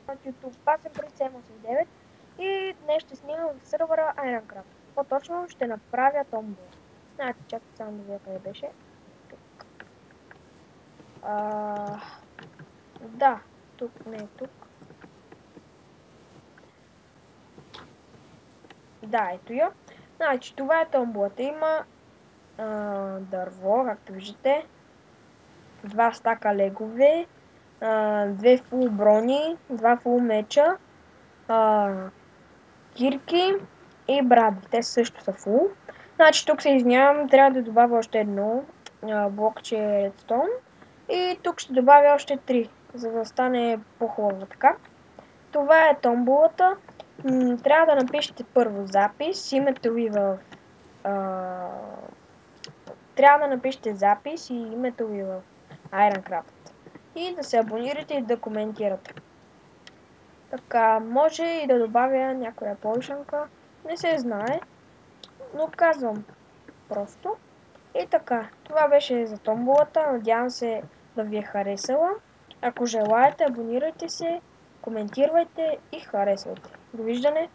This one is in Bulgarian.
от YouTube. Аз съм Принц89 и днес ще снимам в сървъра Ironcraft. По-точно ще направя томбо. Значи, чакай само да видя къде беше. Тук. Да, тук, не тук. Да, ето я. Значи, това е томбулата. Има дърво, както виждате. 2 стака легове. 2 фул брони. 2 фул меча. Кирки и бради. Те също са фул. Значи тук се извинявам, трябва да добавя още едно блокче редстоун. И тук ще добавя още 3, за да стане по-хубаво така. Това е томбулата. Трябва да напишете първо запис, името ви в... трябва да напишете запис и името ви в Ironcraft. И да се абонирате и да коментирате. Така, може и да добавя някоя повишенка. Не се знае, но казвам просто. И така, това беше за томбулата. Надявам се да ви е харесала. Ако желаете, абонирайте се, коментирайте и харесвайте. Довиждане!